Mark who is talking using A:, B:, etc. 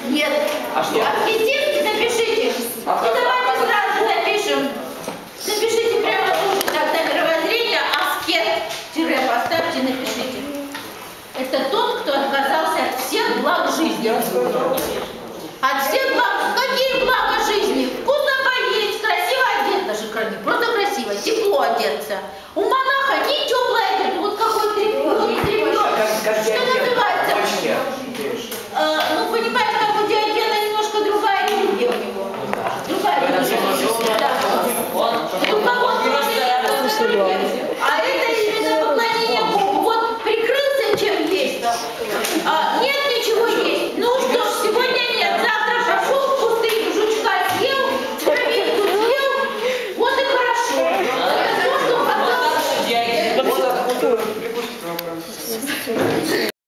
A: Нет. А что? Аскетизм напишите. Давайте сразу напишем. Напишите прямо тут, тогда мировоззрение, аскет-поставьте, напишите. Это тот, кто отказался от всех благ жизни. От всех благ. Какие блага жизни? Вкусно поесть, красиво одеться, даже просто красиво, тепло одеться. У монаха не теплое одеться, вот какой тряпье. Что называется? Ну, понимаете, как у Диогена немножко другая религия у него. Другая религия. А это именно поклонение Богу. Вот прикрылся чем есть. Нет ничего есть. Ну что ж, сегодня нет. Завтра пошел в пустыню, жучка съел, травинку съел. Вот и хорошо. Это то, что хотел.